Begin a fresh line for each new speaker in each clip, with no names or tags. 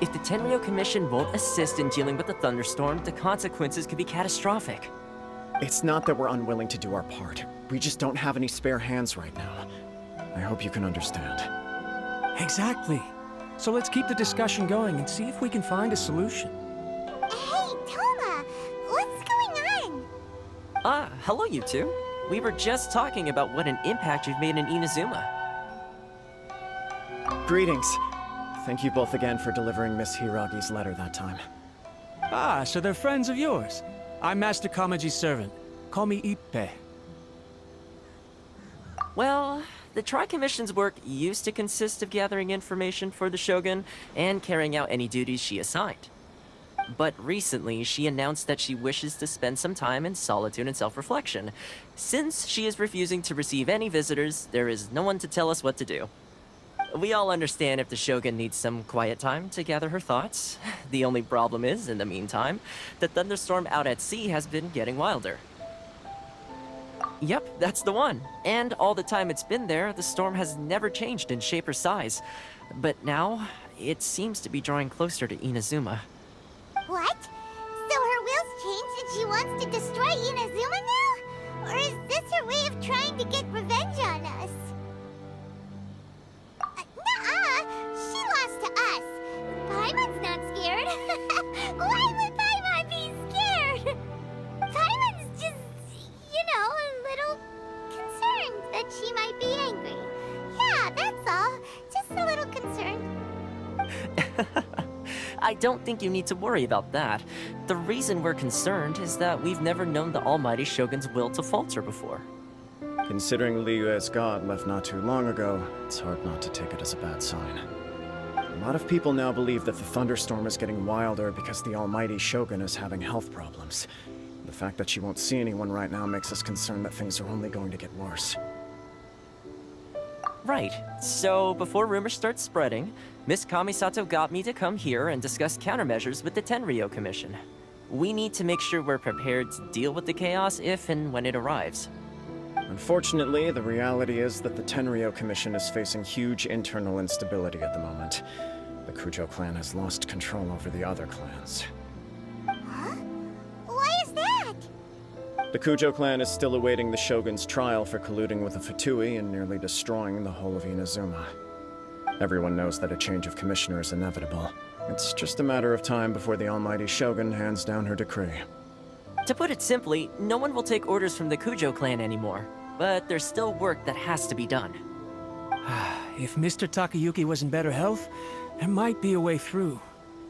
If the Tenryo Commission won't assist in dealing with the thunderstorm, the consequences could be catastrophic.
It's not that we're unwilling to do our part. We just don't have any spare hands right now. I hope you can understand.
Exactly. So let's keep the discussion going and see if we can find a solution.
Hey, Toma! What's going on?
Hello you two. We were just talking about what an impact you've made in Inazuma.
Greetings. Thank you both again for delivering Miss Hiragi's letter that time.
Ah, so they're friends of yours. I'm Master Kamaji's servant. Call me Ippe.
Well, the Tri-Commission's work used to consist of gathering information for the Shogun and carrying out any duties she assigned. But recently, she announced that she wishes to spend some time in solitude and self-reflection. Since she is refusing to receive any visitors, there is no one to tell us what to do. We all understand if the Shogun needs some quiet time to gather her thoughts. The only problem is, in the meantime, the thunderstorm out at sea has been getting wilder. Yep, that's the one. And all the time it's been there, the storm has never changed in shape or size. But now, it seems to be drawing closer to Inazuma.
What? So her will's changed and she wants to destroy Inazuma now? Or is this her way of trying to get revenge on us? Nuh-uh! She lost to us. Paimon's not scared. Why would Paimon be scared? Paimon's just, a little concerned that she might be angry. Yeah, that's all. Just a little concerned.
I don't think you need to worry about that. The reason we're concerned is that we've never known the Almighty Shogun's will to falter before.
Considering Liyue's god left not too long ago, it's hard not to take it as a bad sign. A lot of people now believe that the thunderstorm is getting wilder because the Almighty Shogun is having health problems. The fact that she won't see anyone right now makes us concerned that things are only going to get worse.
Right. So, before rumors start spreading, Miss Kamisato got me to come here and discuss countermeasures with the Tenryo Commission. We need to make sure we're prepared to deal with the chaos if and when it arrives.
Unfortunately, the reality is that the Tenryo Commission is facing huge internal instability at the moment. The Kujo clan has lost control over the other clans.
Huh? Why is that?
The Kujo clan is still awaiting the Shogun's trial for colluding with the Fatui and nearly destroying the whole of Inazuma. Everyone knows that a change of commissioner is inevitable. It's just a matter of time before the Almighty Shogun hands down her decree.
To put it simply, no one will take orders from the Kujo clan anymore. But there's still work that has to be done.
If Mr. Takayuki was in better health, there might be a way through.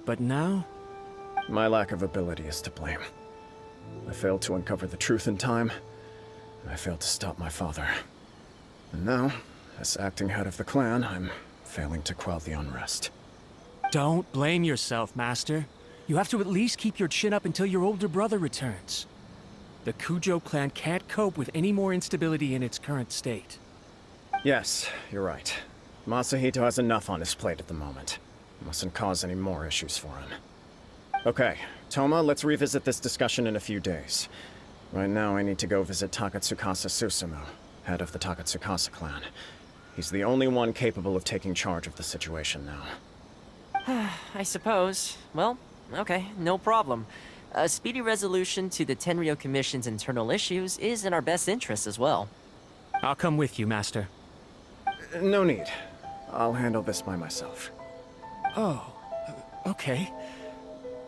But now?
My lack of ability is to blame. I failed to uncover the truth in time, and I failed to stop my father. And now, as acting head of the clan, I'm failing to quell the unrest.
Don't blame yourself, Master. You have to at least keep your chin up until your older brother returns. The Kujo clan can't cope with any more instability in its current state.
Yes, you're right. Masahito has enough on his plate at the moment. Mustn't cause any more issues for him. Okay, Toma, let's revisit this discussion in a few days. Right now, I need to go visit Takatsukasa Susumu, head of the Takatsukasa clan. He's the only one capable of taking charge of the situation now.
I suppose. Well, okay, no problem. A speedy resolution to the Tenryo Commission's internal issues is in our best interest as well.
I'll come with you, Master.
No need. I'll handle this by myself.
Oh, okay.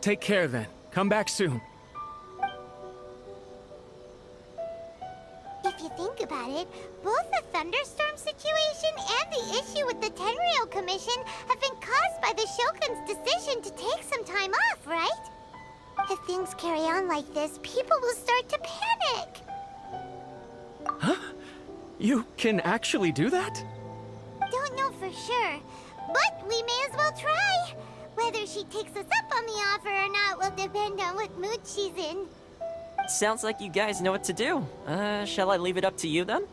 Take care then. Come back soon.
If you think about it, both the thunderstorm situation and the issue with the Tenryo Commission have been caused by the Shogun's decision to take some time off, right? If things carry on like this, people will start to panic.
Huh? You can actually do that?
Don't know for sure, but we may as well try. Whether she takes us up on the offer or not will depend on what mood she's in.
Sounds like you guys know what to do. Shall I leave it up to you then?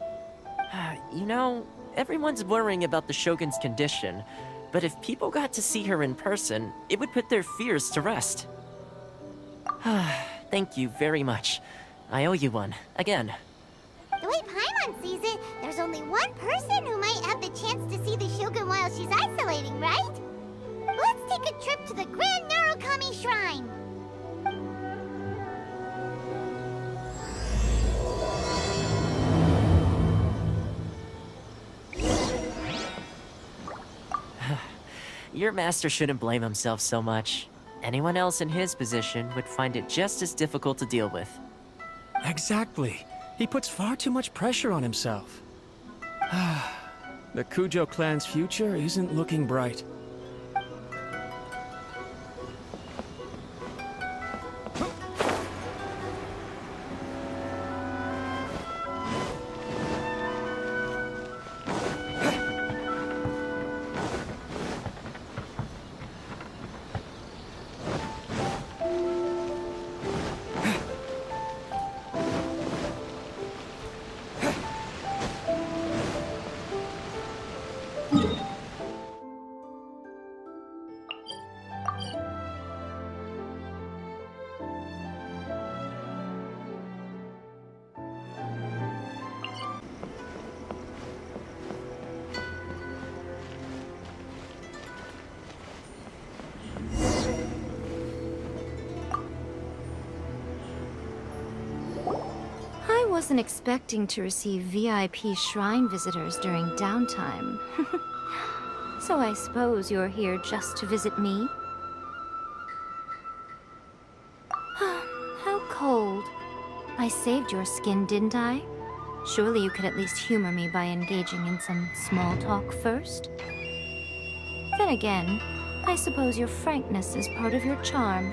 You know, everyone's worrying about the Shogun's condition, but if people got to see her in person, it would put their fears to rest. Thank you very much. I owe you one. Again.
The way Paimon sees it, there's only one person who might have the chance to see the Shogun while she's isolating, right? Let's take a trip to the Grand Narukami Shrine.
Your master shouldn't blame himself so much. Anyone else in his position would find it just as difficult to deal with.
Exactly. He puts far too much pressure on himself. The Kujo clan's future isn't looking bright.
I wasn't expecting to receive VIP shrine visitors during downtime. So I suppose you're here just to visit me? How cold. I saved your skin, didn't I? Surely you could at least humor me by engaging in some small talk first? Then again, I suppose your frankness is part of your charm.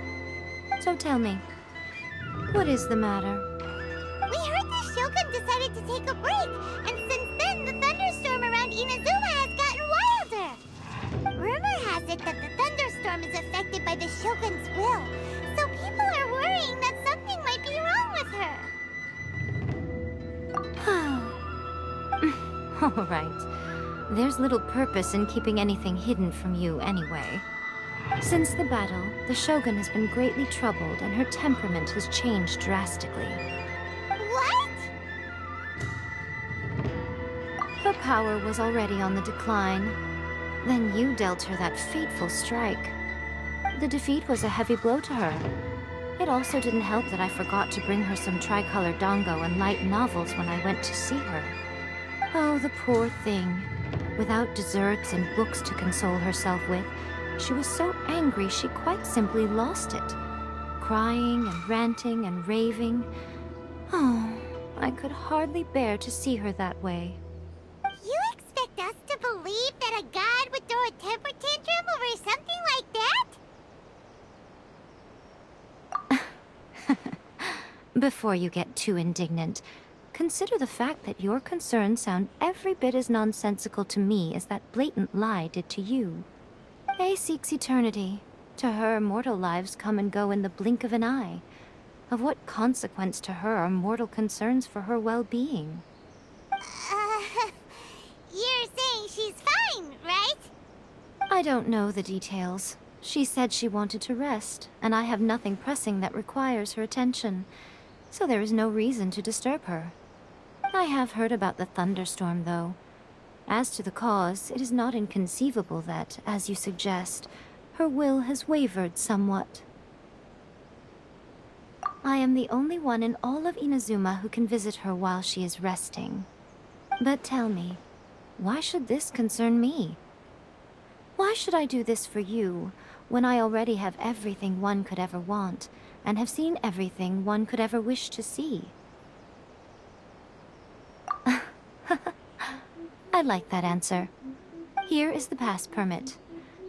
So tell me, what is the matter?
We heard the Shogun decided to take a break, and since then the thunderstorm around Inazuma has gotten wilder. Rumor has it that the thunderstorm is affected by the Shogun's will, so people are worrying that something might be wrong with her.
All right. There's little purpose in keeping anything hidden from you anyway. Since the battle, the Shogun has been greatly troubled and her temperament has changed drastically.
What?
Her power was already on the decline. Then you dealt her that fateful strike. The defeat was a heavy blow to her. It also didn't help that I forgot to bring her some tricolor dango and light novels when I went to see her. Oh, the poor thing. Without desserts and books to console herself with, she was so angry she quite simply lost it. Crying and ranting and raving. Oh, I could hardly bear to see her that way.
You expect us to believe that a god would throw a temper tantrum over something like that?
Before you get too indignant, consider the fact that your concerns sound every bit as nonsensical to me as that blatant lie did to you. A seeks eternity. To her, mortal lives come and go in the blink of an eye. Of what consequence to her are mortal concerns for her well-being?
You're saying she's fine, right?
I don't know the details. She said she wanted to rest, and I have nothing pressing that requires her attention, so there is no reason to disturb her. I have heard about the thunderstorm, though. As to the cause, it is not inconceivable that, as you suggest, her will has wavered somewhat. I am the only one in all of Inazuma who can visit her while she is resting. But tell me, why should this concern me? Why should I do this for you, when I already have everything one could ever want, and have seen everything one could ever wish to see? I like that answer. Here is the pass permit.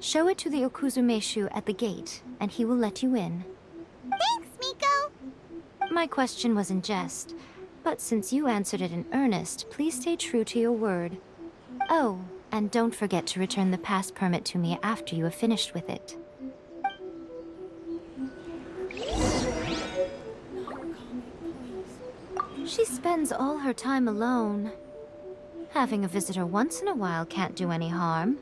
Show it to the Okuzumeshu at the gate, and he will let you in.
Thanks, Miko!
My question was in jest, but since you answered it in earnest, please stay true to your word. Oh, and don't forget to return the pass permit to me after you have finished with it. She spends all her time alone. Having a visitor once in a while can't do any harm.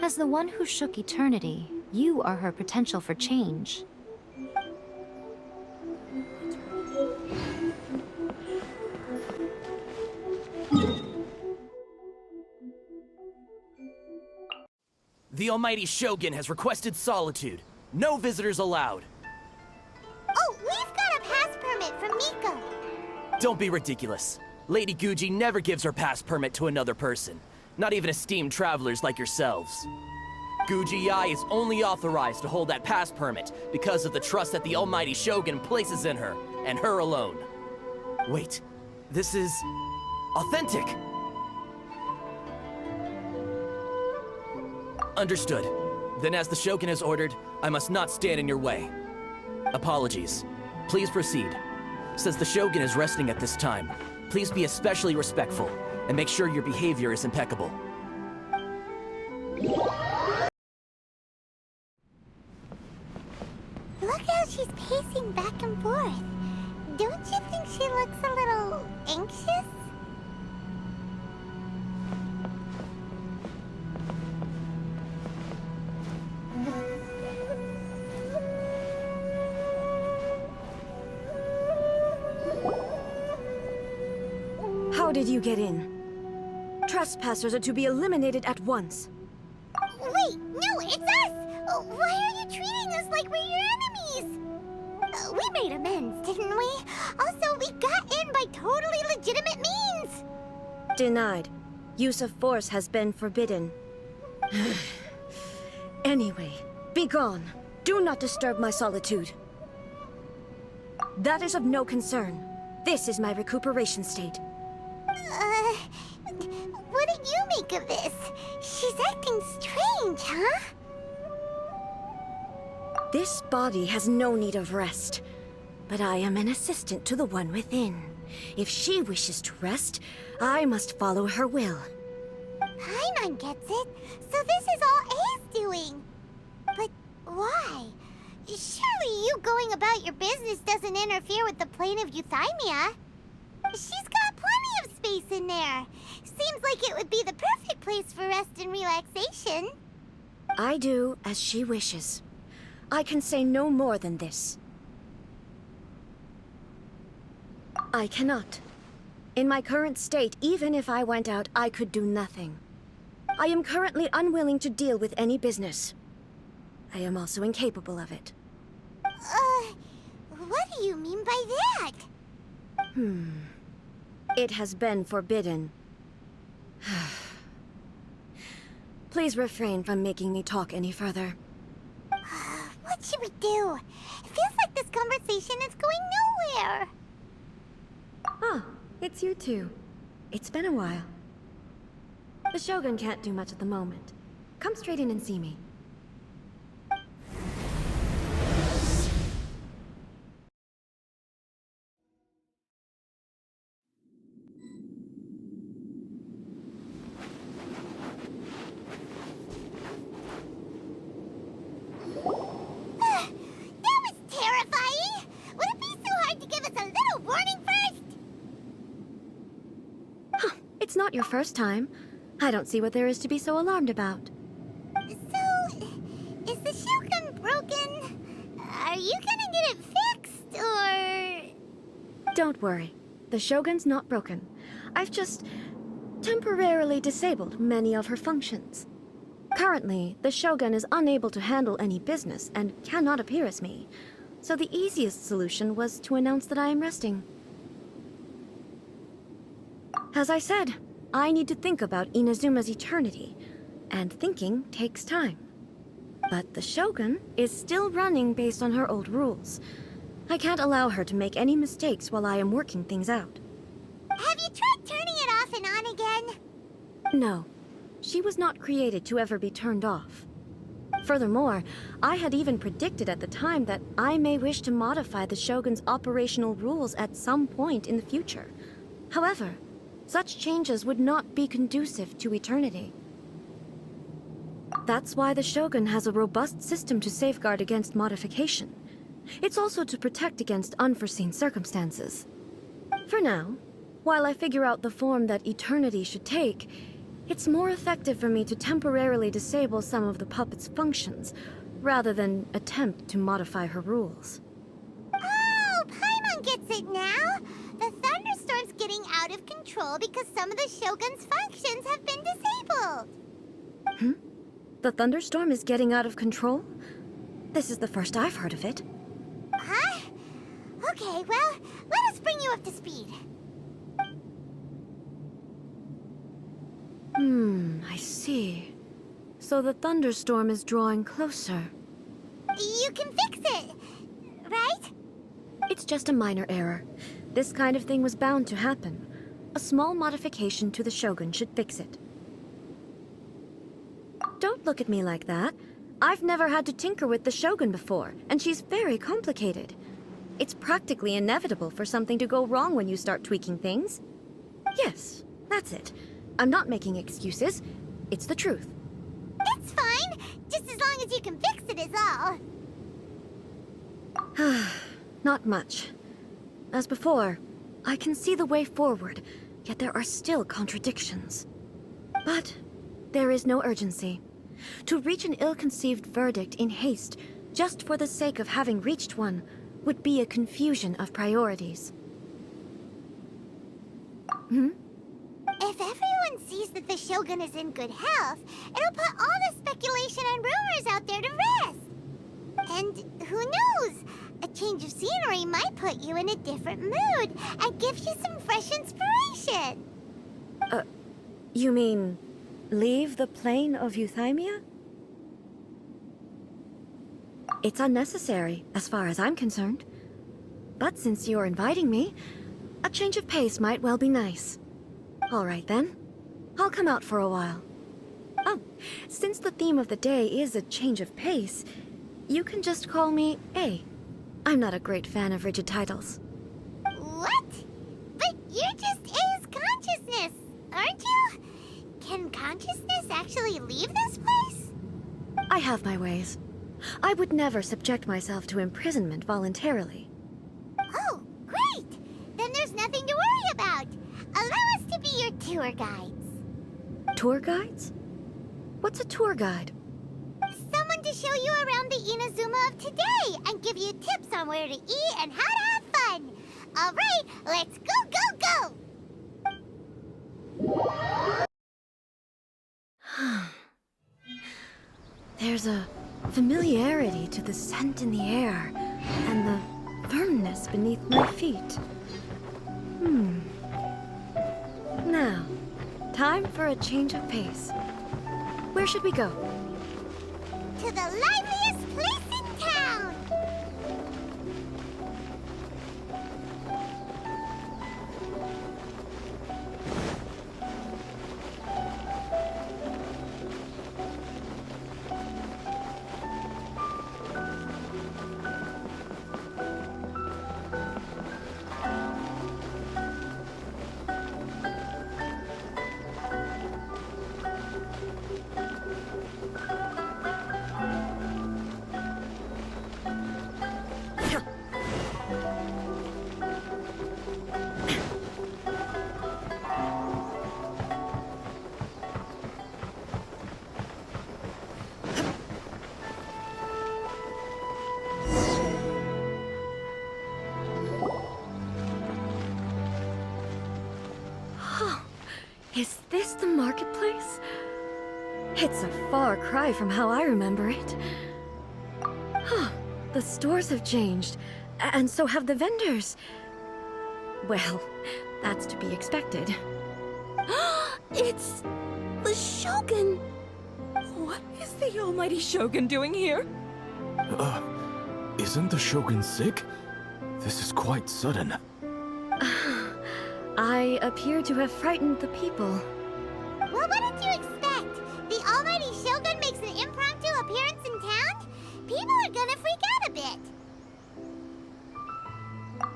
As the one who shook eternity, you are her potential for change.
The almighty Shogun has requested solitude. No visitors allowed.
Oh, we've got a pass permit from Miko.
Don't be ridiculous. Lady Guji never gives her pass permit to another person. Not even esteemed travelers like yourselves. Guji Ai is only authorized to hold that pass permit because of the trust that the almighty Shogun places in her, and her alone. Wait, this is... authentic! Understood. Then as the Shogun has ordered, I must not stand in your way. Apologies. Please proceed. Since the Shogun is resting at this time, please be especially respectful, and make sure your behavior is impeccable.
Look how she's pacing back and forth. Don't you think she looks a little anxious?
How did you get in? Trespassers are to be eliminated at once.
Wait, no, it's us! Why are you treating us like we're your enemies? We made amends, didn't we? Also, we got in by totally legitimate means!
Denied. Use of force has been forbidden. Anyway, be gone. Do not disturb my solitude. That is of no concern. This is my recuperation state.
What do you make of this? She's acting strange, huh?
This body has no need of rest, but I am an assistant to the one within. If she wishes to rest, I must follow her will.
Paimon gets it, so this is all A's doing. But why? Surely you going about your business doesn't interfere with the plane of euthymia. She's got plenty of space in there. Seems like it would be the perfect place for rest and relaxation.
I do as she wishes. I can say no more than this. I cannot. In my current state, even if I went out, I could do nothing. I am currently unwilling to deal with any business. I am also incapable of it.
What do you mean by that?
It has been forbidden. Please refrain from making me talk any further.
What should we do? It feels like this conversation is going nowhere.
Ah, it's you two. It's been a while. The Shogun can't do much at the moment. Come straight in and see me.
That was terrifying! Would it be so hard to give us a little warning first?
It's not your first time. I don't see what there is to be so alarmed about.
So, is the Shogun broken? Are you gonna get it fixed, or...?
Don't worry. The Shogun's not broken. I've just temporarily disabled many of her functions. Currently, the Shogun is unable to handle any business and cannot appear as me. So the easiest solution was to announce that I am resting. As I said, I need to think about Inazuma's eternity, and thinking takes time. But the Shogun is still running based on her old rules. I can't allow her to make any mistakes while I am working things out.
Have you tried turning it off and on again?
No, she was not created to ever be turned off. Furthermore, I had even predicted at the time that I may wish to modify the Shogun's operational rules at some point in the future. However, such changes would not be conducive to eternity. That's why the Shogun has a robust system to safeguard against modification. It's also to protect against unforeseen circumstances. For now, while I figure out the form that eternity should take, it's more effective for me to temporarily disable some of the puppet's functions, rather than attempt to modify her rules.
Oh, Paimon gets it now! The thunderstorm's getting out of control because some of the Shogun's functions have been disabled.
The thunderstorm is getting out of control? This is the first I've heard of it.
Huh? Okay, well, let us bring you up to speed.
I see. So the thunderstorm is drawing closer.
You can fix it, right?
It's just a minor error. This kind of thing was bound to happen. A small modification to the Shogun should fix it. Don't look at me like that. I've never had to tinker with the Shogun before, and she's very complicated. It's practically inevitable for something to go wrong when you start tweaking things. Yes, that's it. I'm not making excuses. It's the truth.
It's fine, just as long as you can fix it is all.
Not much. As before, I can see the way forward, yet there are still contradictions. But there is no urgency. To reach an ill-conceived verdict in haste, just for the sake of having reached one, would be a confusion of priorities.
If everyone sees that the Shogun is in good health, it'll put all the speculation and rumors out there to rest. And who knows? A change of scenery might put you in a different mood and give you some fresh inspiration.
You mean, leave the plane of euthymia? It's unnecessary, as far as I'm concerned. But since you're inviting me, a change of pace might well be nice. All right, then. I'll come out for a while. Oh, since the theme of the day is a change of pace, you can just call me A. I'm not a great fan of rigid titles.
What? But you're just A's consciousness, aren't you? Can consciousness actually leave this place?
I have my ways. I would never subject myself to imprisonment voluntarily.
Oh, great! Then there's nothing to worry about. Allow us to be your tour guides.
Tour guides? What's a tour guide?
Someone to show you around the Inazuma of today and give you tips on where to eat and how to have fun. All right, let's go, go, go!
There's a familiarity to the scent in the air and the firmness beneath my feet. Now, time for a change of pace. Where should we go?
To the liveliest place in town!
Is this the marketplace? It's a far cry from how I remember it. The stores have changed, and so have the vendors. Well, that's to be expected.
It's the Shogun! What is the almighty Shogun doing here?
Isn't the Shogun sick? This is quite sudden.
I appear to have frightened the people.
Well, what did you expect? The almighty Shogun makes an impromptu appearance in town? People are gonna freak out a bit.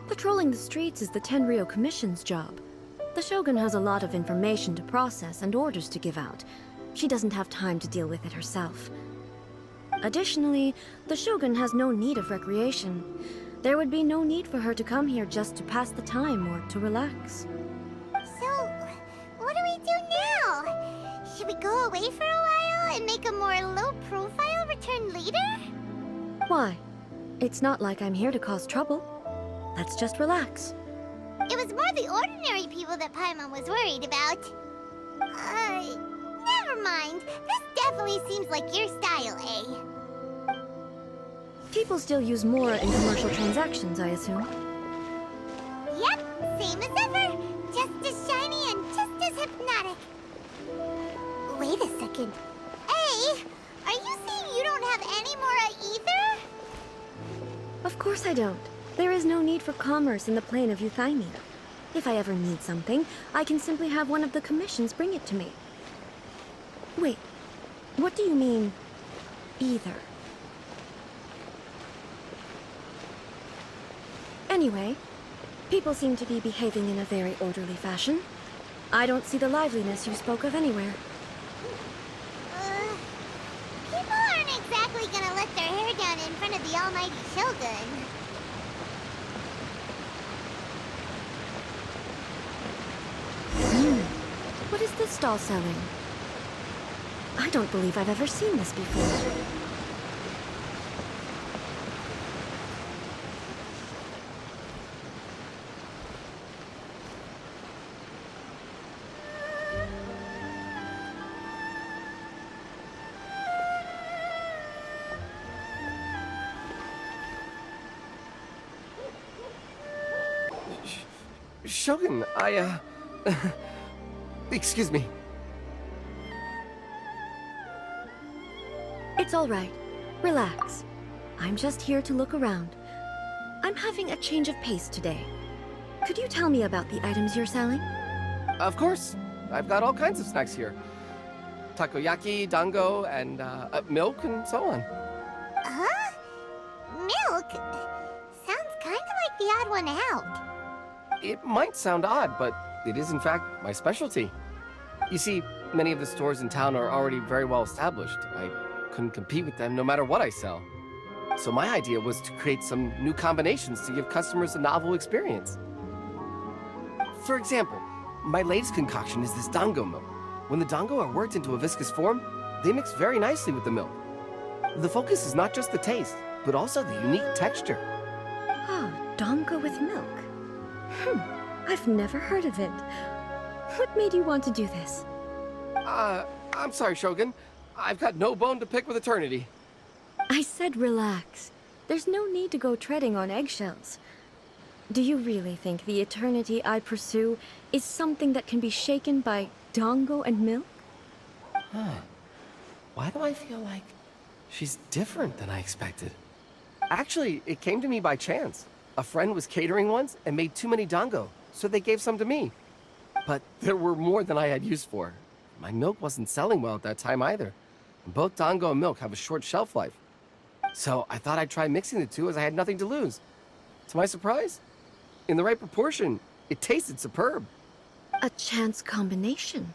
Patrolling the streets is the Tenryou Commission's job. The Shogun has a lot of information to process and orders to give out. She doesn't have time to deal with it herself. Additionally, the Shogun has no need of recreation. There would be no need for her to come here just to pass the time or to relax.
So, what do we do now? Should we go away for a while and make a more low-profile return later?
Why? It's not like I'm here to cause trouble. Let's just relax.
It was more the ordinary people that Paimon was worried about. Never mind. This definitely seems like your style, eh?
People still use Mora in commercial transactions, I assume.
Yep, same as ever. Just as shiny and just as hypnotic. Wait a second. Hey, are you saying you don't have any Mora either?
Of course I don't. There is no need for commerce in the plane of Euthymia. If I ever need something, I can simply have one of the commissions bring it to me. Wait, what do you mean, either? Anyway, people seem to be behaving in a very orderly fashion. I don't see the liveliness you spoke of anywhere.
People aren't exactly gonna let their hair down in front of the almighty Shogun.
What is this stall selling? I don't believe I've ever seen this before.
Shogun, excuse me.
It's all right. Relax. I'm just here to look around. I'm having a change of pace today. Could you tell me about the items you're selling?
Of course. I've got all kinds of snacks here. Takoyaki, dango, and milk, and so on.
Huh? Milk? Sounds kinda like the odd one out.
It might sound odd, but it is in fact my specialty. You see, many of the stores in town are already very well established. I couldn't compete with them no matter what I sell. So my idea was to create some new combinations to give customers a novel experience. For example, my latest concoction is this dango milk. When the dango are worked into a viscous form, they mix very nicely with the milk. The focus is not just the taste, but also the unique texture.
Oh, dango with milk. I've never heard of it. What made you want to do this?
I'm sorry, Shogun. I've got no bone to pick with eternity.
I said relax. There's no need to go treading on eggshells. Do you really think the eternity I pursue is something that can be shaken by dango and milk?
Huh. Why do I feel like she's different than I expected? Actually, it came to me by chance. A friend was catering once and made too many dango, so they gave some to me. But there were more than I had use for. My milk wasn't selling well at that time either. And both dango and milk have a short shelf life. So I thought I'd try mixing the two as I had nothing to lose. To my surprise, in the right proportion, it tasted superb.
A chance combination.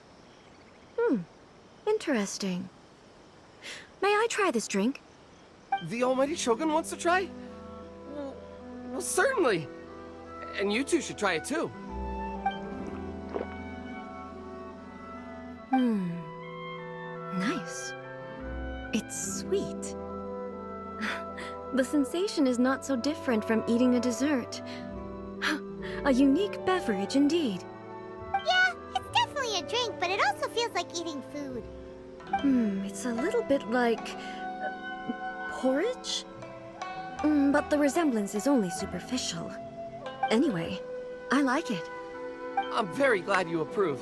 Interesting. May I try this drink?
The almighty Shogun wants to try? Well, certainly. And you two should try it too.
Nice. It's sweet. The sensation is not so different from eating a dessert. A unique beverage indeed.
Yeah, it's definitely a drink, but it also feels like eating food.
It's a little bit like porridge? But the resemblance is only superficial. Anyway, I like it.
I'm very glad you approve.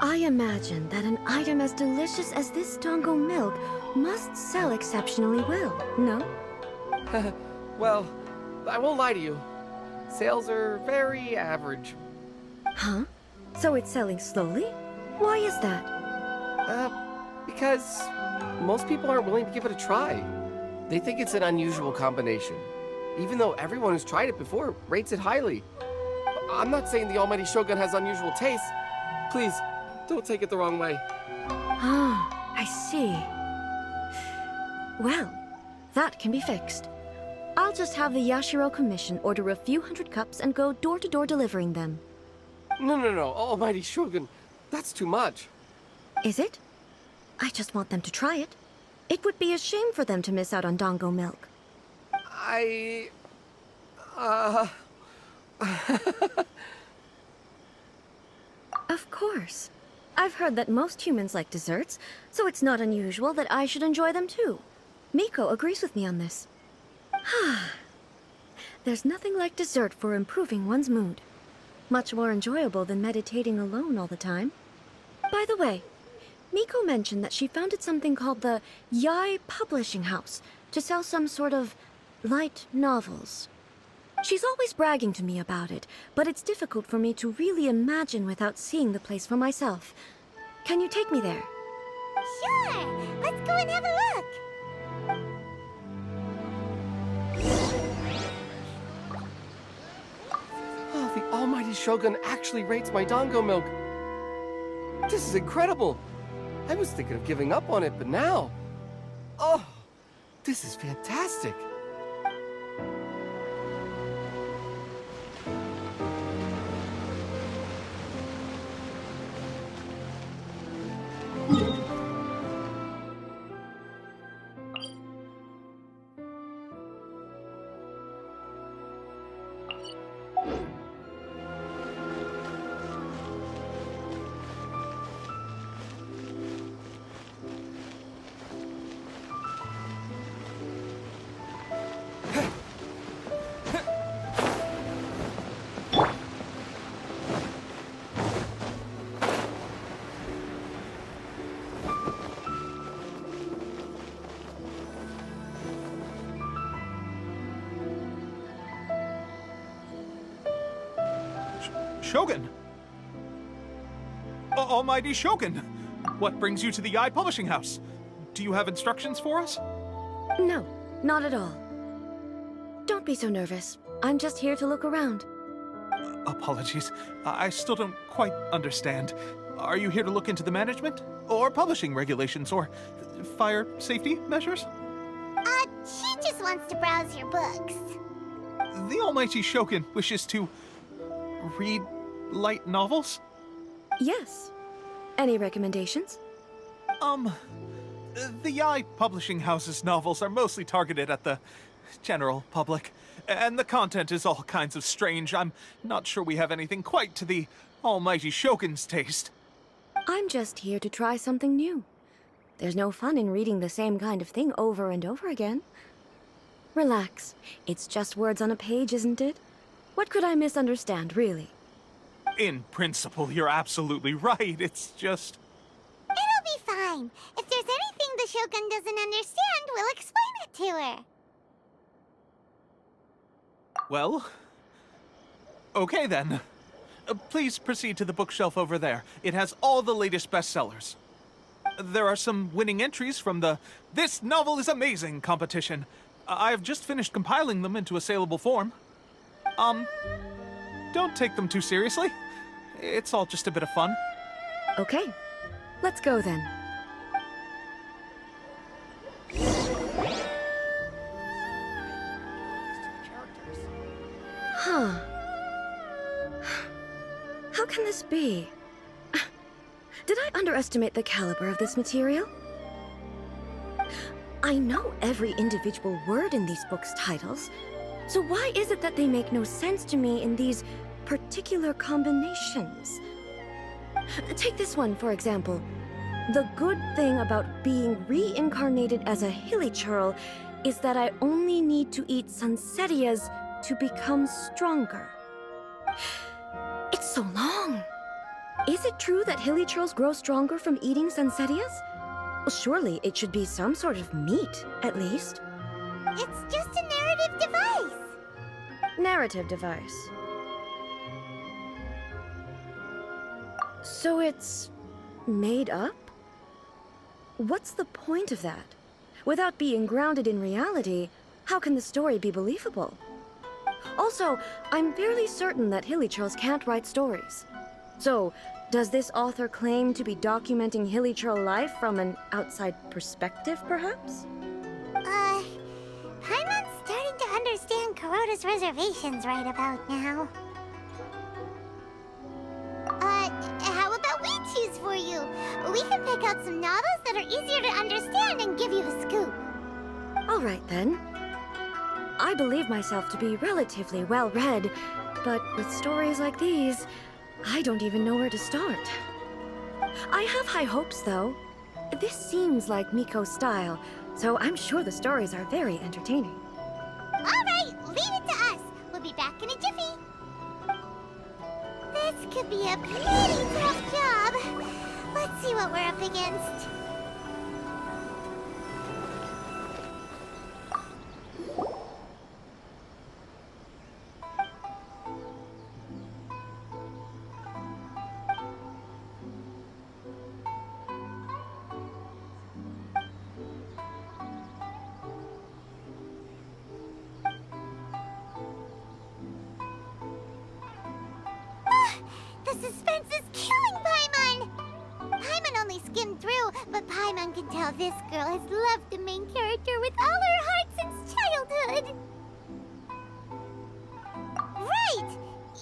I imagine that an item as delicious as this dango milk must sell exceptionally well, no?
Well, I won't lie to you. Sales are very average.
Huh? So it's selling slowly? Why is that?
Because most people aren't willing to give it a try. They think it's an unusual combination. Even though everyone who's tried it before rates it highly. I'm not saying the almighty Shogun has unusual taste. Please, don't take it the wrong way.
Ah, I see. Well, that can be fixed. I'll just have the Yashiro Commission order a few hundred cups and go door to door delivering them.
No, almighty Shogun. That's too much.
Is it? I just want them to try it. It would be a shame for them to miss out on dango milk. Of course. I've heard that most humans like desserts, so it's not unusual that I should enjoy them too. Miko agrees with me on this. There's nothing like dessert for improving one's mood. Much more enjoyable than meditating alone all the time. By the way, Miko mentioned that she founded something called the Yai Publishing House to sell some sort of light novels. She's always bragging to me about it, but it's difficult for me to really imagine without seeing the place for myself. Can you take me there?
Sure! Let's go and have a look!
Oh, the almighty Shogun actually rates my dango milk. This is incredible. I was thinking of giving up on it, but now... Oh, this is fantastic.
Shogun! Almighty Shogun! What brings you to the Yai Publishing House? Do you have instructions for us?
No, not at all. Don't be so nervous. I'm just here to look around.
Apologies. I still don't quite understand. Are you here to look into the management? Or publishing regulations? Or fire safety measures?
She just wants to browse your books.
The Almighty Shogun wishes to... read light novels?
Yes. Any recommendations?
The Yai Publishing House's novels are mostly targeted at the general public, and the content is all kinds of strange. I'm not sure we have anything quite to the Almighty Shogun's taste.
I'm just here to try something new. There's no fun in reading the same kind of thing over and over again. Relax. It's just words on a page, isn't it? What could I misunderstand, really?
In principle, you're absolutely right. It's just...
It'll be fine. If there's anything the Shogun doesn't understand, we'll explain it to her.
Well... okay then. Please proceed to the bookshelf over there. It has all the latest bestsellers. There are some winning entries from the This Novel is Amazing competition. I've just finished compiling them into a saleable form. Don't take them too seriously. It's all just a bit of fun.
Okay. Let's go then. Huh. How can this be? Did I underestimate the caliber of this material? I know every individual word in these books' titles, so why is it that they make no sense to me in these particular combinations? Take this one, for example. The good thing about being reincarnated as a hilly churl is that I only need to eat sunsettias to become stronger. It's so long. Is it true that hilly churls grow stronger from eating sunsettias? Well, surely it should be some sort of meat, at least.
It's just a narrative device.
Narrative device. So it's made up? What's the point of that? Without being grounded in reality, how can the story be believable? Also, I'm fairly certain that hilly churls can't write stories. So, does this author claim to be documenting hilly churl life from an outside perspective, perhaps?
Paimon's starting to understand Kuroda's reservations right about now. How about we choose for you? We can pick out some novels that are easier to understand and give you the scoop.
All right, then. I believe myself to be relatively well-read, but with stories like these, I don't even know where to start. I have high hopes, though. This seems like Miko's style, so I'm sure the stories are very entertaining.
All right, leave it to us. We'll be back in a jiffy. This could be a pretty tough job. Let's see what we're up against. The suspense is killing Paimon! Paimon only skimmed through, but Paimon can tell this girl has loved the main character with all her heart since childhood. Right!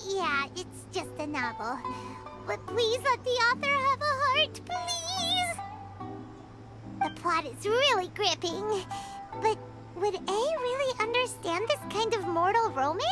Yeah, it's just a novel. But please let the author have a heart, please! The plot is really gripping. But would A really understand this kind of mortal romance?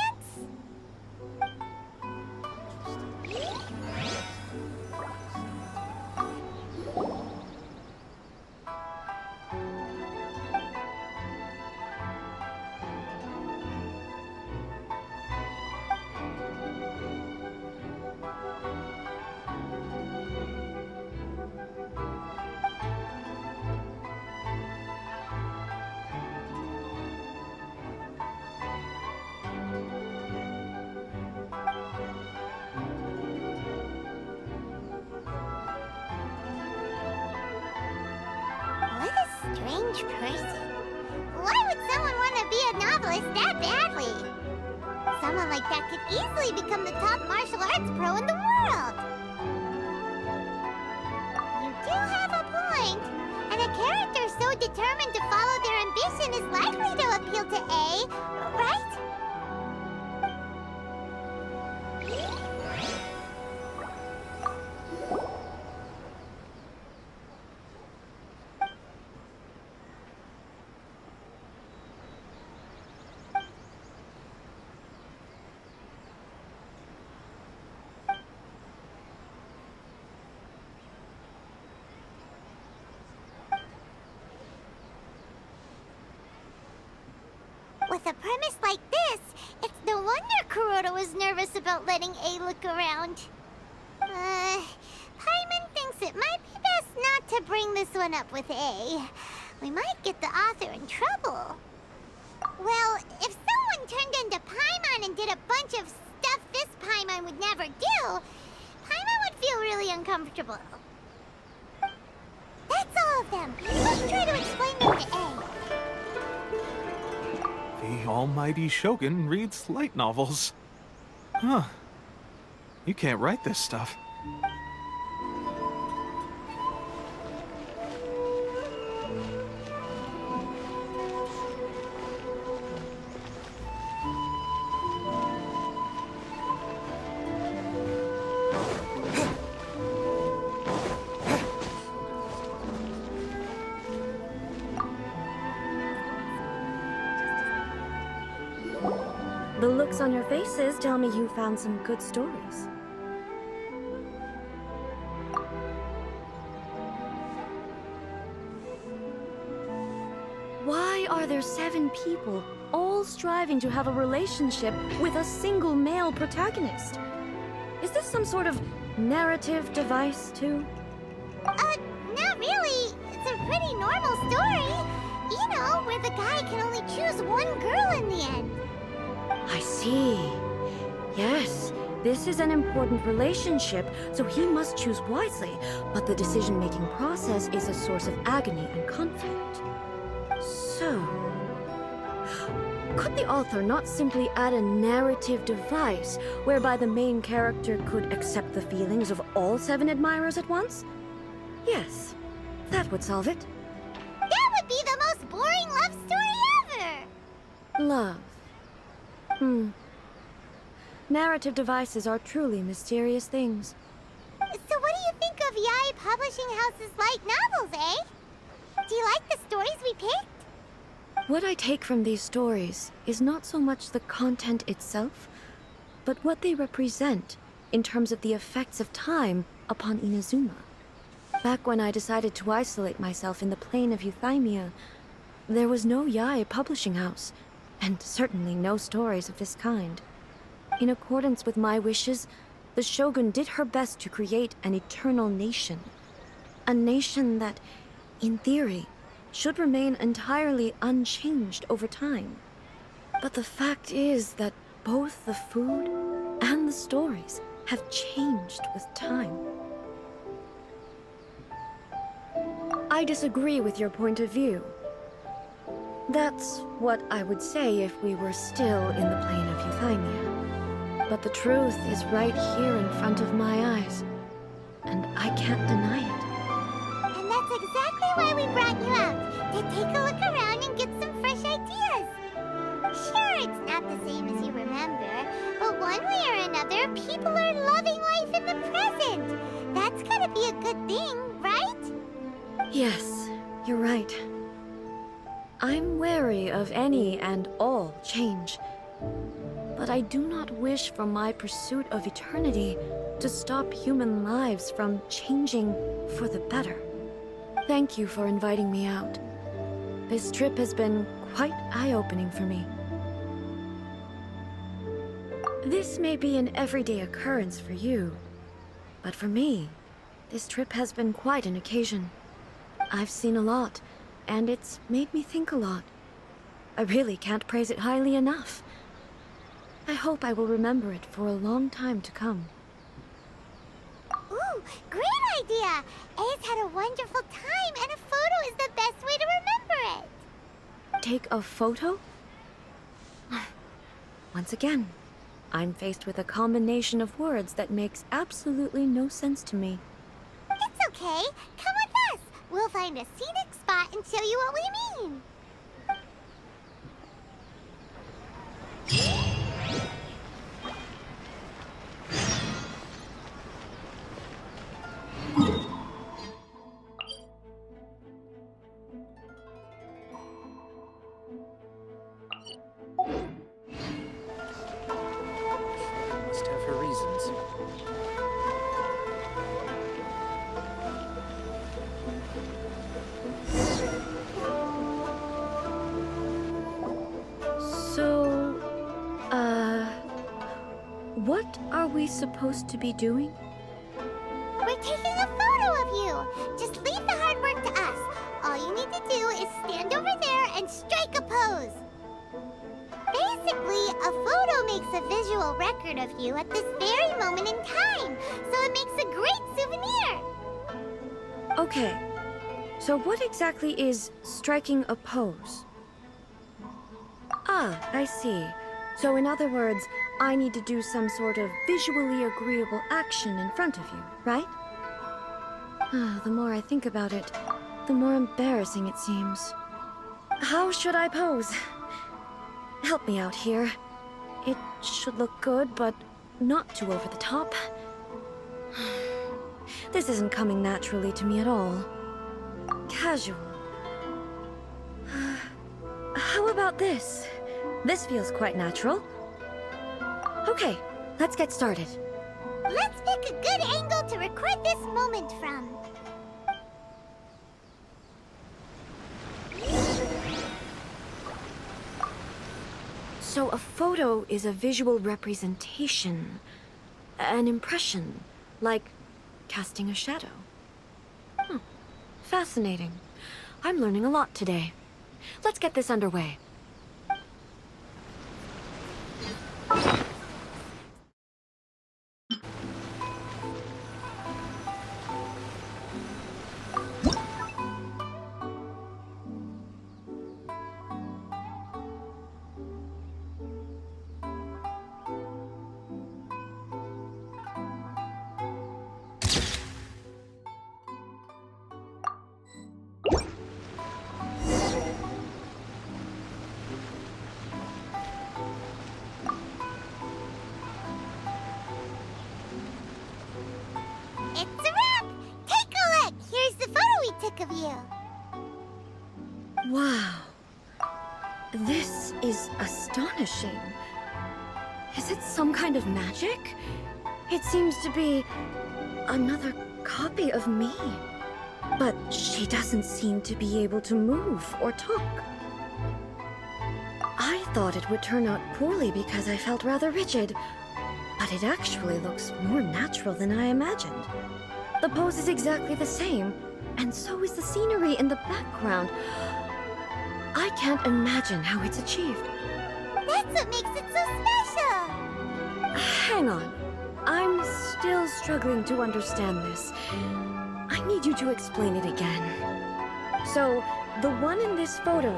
Strange person. Why would someone want to be a novelist that badly? Someone like that could easily become the top martial arts pro in the world. You do have a point. And a character so determined to follow their ambition is likely to appeal to A, right? With a premise like this, it's no wonder Kuroda was nervous about letting A look around. Paimon thinks it might be best not to bring this one up with A. We might get the author in trouble. Well, if someone turned into Paimon and did a bunch of stuff this Paimon would never do, Paimon would feel really uncomfortable. That's all of them. Let's try to explain them to A.
The almighty Shogun reads light novels. Huh. You can't write this stuff.
The looks on your faces tell me you found some good stories. Why are there 7 people, all striving to have a relationship with a single male protagonist? Is this some sort of narrative device, too?
Not really. It's a pretty normal story. You know, where the guy can only choose one girl in the end.
I see. Yes, this is an important relationship, so he must choose wisely, but the decision-making process is a source of agony and conflict. So, could the author not simply add a narrative device whereby the main character could accept the feelings of all 7 admirers at once? Yes, that would solve it.
That would be the most boring love story ever!
Love. Narrative devices are truly mysterious things.
So what do you think of Yae Publishing House's light novels, eh? Do you like the stories we picked?
What I take from these stories is not so much the content itself, but what they represent in terms of the effects of time upon Inazuma. Back when I decided to isolate myself in the plain of Euthymia, there was no Yae publishing house, and certainly no stories of this kind. In accordance with my wishes, the Shogun did her best to create an eternal nation. A nation that, in theory, should remain entirely unchanged over time. But the fact is that both the food and the stories have changed with time. I disagree with your point of view. That's what I would say if we were still in the plane of Euthymia. But the truth is right here in front of my eyes, and I can't deny it.
And that's exactly why we brought you out, to take a look around and get some fresh ideas. Sure, it's not the same as you remember, but one way or another, people are loving life in the present. That's gotta be a good thing, right?
Yes, you're right. I'm wary of any and all change. But I do not wish for my pursuit of eternity to stop human lives from changing for the better. Thank you for inviting me out. This trip has been quite eye-opening for me. This may be an everyday occurrence for you, but for me, this trip has been quite an occasion. I've seen a lot, and it's made me think a lot. I really can't praise it highly enough. I hope I will remember it for a long time to come.
Ooh, great idea! A's had a wonderful time, and a photo is the best way to remember it.
Take a photo? Once again, I'm faced with a combination of words that makes absolutely no sense to me.
It's okay. Come with us. We'll find a scenic spot and show you what we mean.
Must have her reasons.
So, what are we supposed to be doing?
We're taking a photo of you. Just leave the hard work to us. All you need to do is stand over there and strike a pose. Basically, a photo makes a visual record of you at this very moment in time, so it makes a great souvenir.
Okay, so what exactly is striking a pose? Ah, I see. So in other words, I need to do some sort of visually agreeable action in front of you, right? The more I think about it, the more embarrassing it seems. How should I pose? Help me out here. It should look good, but not too over the top. This isn't coming naturally to me at all. Casual. How about this? This feels quite natural. Okay, let's get started.
Let's pick a good angle to record this moment from.
So a photo is a visual representation, an impression, like casting a shadow. Fascinating. I'm learning a lot today. Let's get this underway.
It's a wrap! Take a look! Here's the photo we took of you.
Wow. This is astonishing. Is it some kind of magic? It seems to be another copy of me. But she doesn't seem to be able to move or talk. I thought it would turn out poorly because I felt rather rigid, but it actually looks more natural than I imagined. The pose is exactly the same, and so is the scenery in the background. I can't imagine how it's achieved.
That's what makes it so special!
Hang on. I'm still struggling to understand this. I need you to explain it again. So, the one in this photo,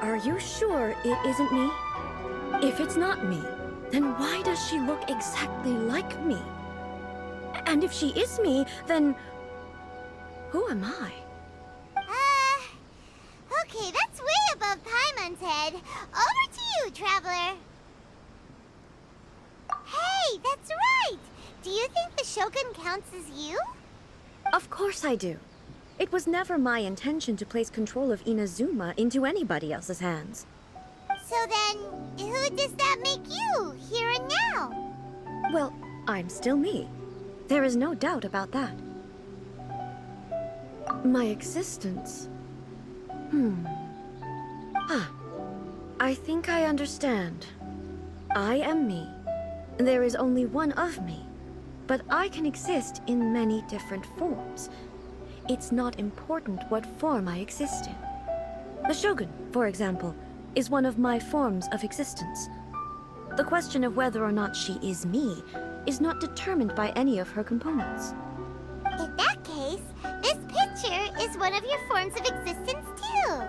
are you sure it isn't me? If it's not me, then why does she look exactly like me? And if she is me, then who am I?
Okay, that's way above Paimon's head. Over to you, Traveler. Hey, that's right! Do you think the Shogun counts as you?
Of course I do. It was never my intention to place control of Inazuma into anybody else's hands.
So then, who does that make you, here and now?
Well, I'm still me. There is no doubt about that. My existence... I think I understand. I am me. There is only one of me. But I can exist in many different forms. It's not important what form I exist in. The Shogun, for example, is one of my forms of existence. The question of whether or not she is me is not determined by any of her components.
In that case, this picture is one of your forms of existence too.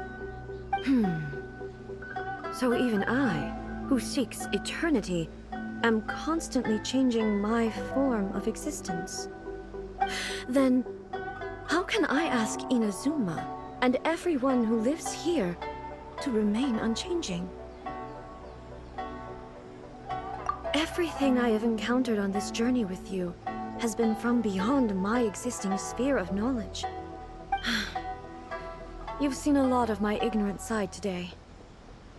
So even I, who seeks eternity, am constantly changing my form of existence. Then, how can I ask Inazuma and everyone who lives here to remain unchanging? Everything I have encountered on this journey with you has been from beyond my existing sphere of knowledge. You've seen a lot of my ignorant side today.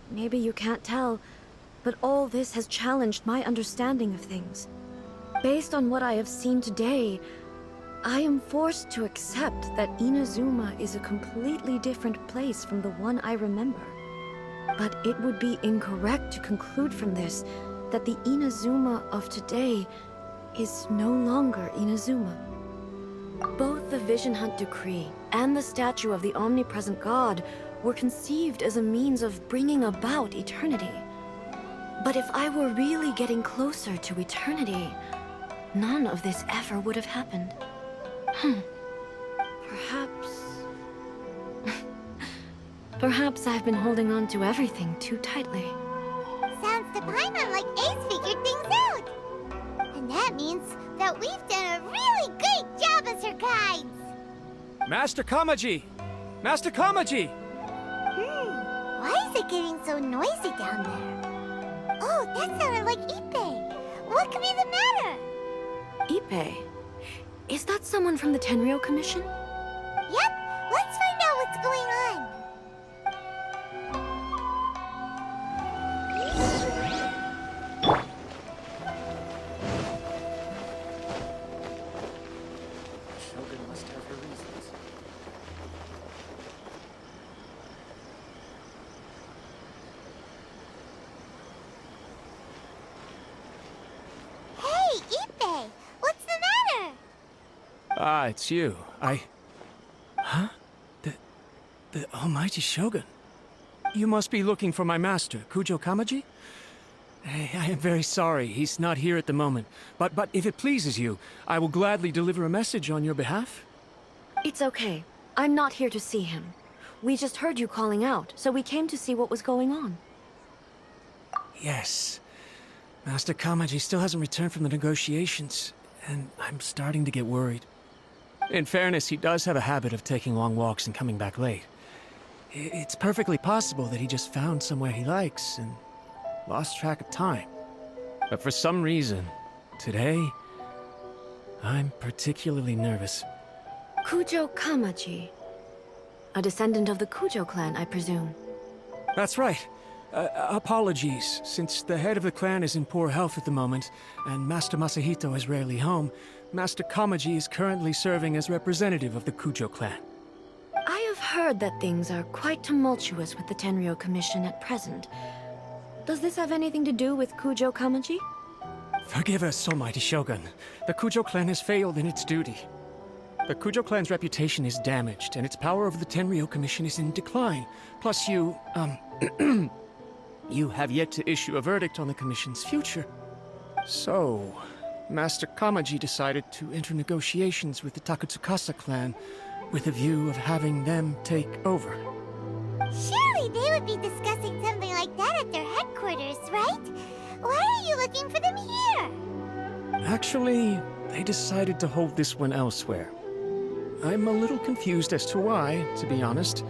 Maybe you can't tell, but all this has challenged my understanding of things. Based on what I have seen today, I am forced to accept that Inazuma is a completely different place from the one I remember. But it would be incorrect to conclude from this that the Inazuma of today is no longer Inazuma. Both the Vision Hunt Decree and the statue of the omnipresent god were conceived as a means of bringing about eternity. But if I were really getting closer to eternity, none of this ever would have happened. Perhaps... Perhaps I've been holding on to everything too tightly.
Sounds to Paimon like Ace figured things out. And that means that we've done a really great job as her guides.
Master Kamaji! Master Kamaji!
Why is it getting so noisy down there? Oh, that sounded like Ippei. What could be the matter?
Ippei? Is that someone from the Tenryou Commission?
Yep, let's find out what's going on.
Shogun must have her reasons.
Hey, Ippei, what's the matter?
Ah, it's you. Huh? The almighty Shogun. You must be looking for my master, Kujo Kamaji? I am very sorry, he's not here at the moment. But if it pleases you, I will gladly deliver a message on your behalf.
It's okay. I'm not here to see him. We just heard you calling out, so we came to see what was going on.
Yes. Master Kamaji still hasn't returned from the negotiations, and I'm starting to get worried. In fairness, he does have a habit of taking long walks and coming back late. It's perfectly possible that he just found somewhere he likes and lost track of time. But for some reason, today, I'm particularly nervous.
Kujo Kamaji. A descendant of the Kujo clan, I presume.
That's right. Apologies, since the head of the clan is in poor health at the moment, and Master Masahito is rarely home, Master Kamaji is currently serving as representative of the Kujo clan.
I have heard that things are quite tumultuous with the Tenryo Commission at present. Does this have anything to do with Kujo Kamaji?
Forgive us, Almighty Shogun. The Kujo clan has failed in its duty. The Kujo clan's reputation is damaged, and its power over the Tenryo Commission is in decline. Plus you, you have yet to issue a verdict on the Commission's future. So, Master Kamaji decided to enter negotiations with the Takatsukasa clan with a view of having them take over.
Surely they would be discussing something like that at their headquarters, right? Why are you looking for them here?
Actually, they decided to hold this one elsewhere. I'm a little confused as to why, to be honest,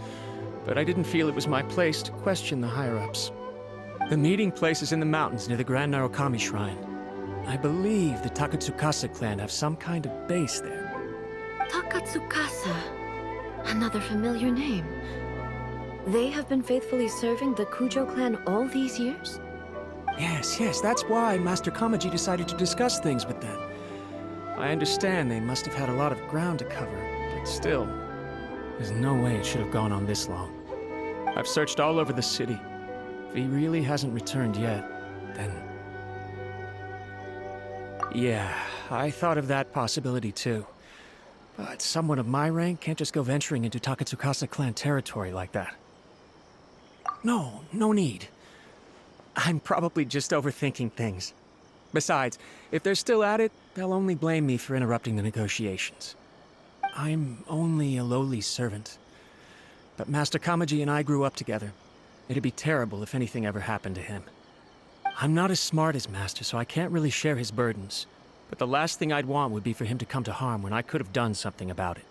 but I didn't feel it was my place to question the higher-ups. The meeting place is in the mountains near the Grand Narukami Shrine. I believe the Takatsukasa clan have some kind of base there.
Takatsukasa. Another familiar name. They have been faithfully serving the Kujo clan all these years?
Yes, that's why Master Kamaji decided to discuss things with them. I understand they must have had a lot of ground to cover, but still, there's no way it should have gone on this long. I've searched all over the city. If he really hasn't returned yet, then... Yeah, I thought of that possibility too. But someone of my rank can't just go venturing into Takatsukasa clan territory like that. No need. I'm probably just overthinking things. Besides, if they're still at it, they'll only blame me for interrupting the negotiations. I'm only a lowly servant. But Master Kamaji and I grew up together. It'd be terrible if anything ever happened to him. I'm not as smart as Master, so I can't really share his burdens. But the last thing I'd want would be for him to come to harm when I could have done something about it.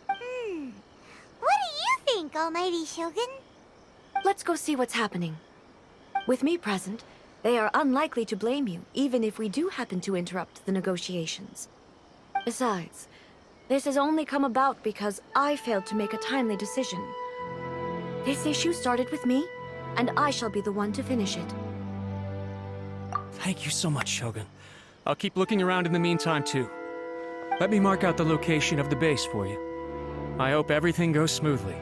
What do you think, Almighty Shogun?
Let's go see what's happening. With me present, they are unlikely to blame you, even if we do happen to interrupt the negotiations. Besides, this has only come about because I failed to make a timely decision. This issue started with me, and I shall be the one to finish it.
Thank you so much, Shogun. I'll keep looking around in the meantime, too. Let me mark out the location of the base for you. I hope everything goes smoothly.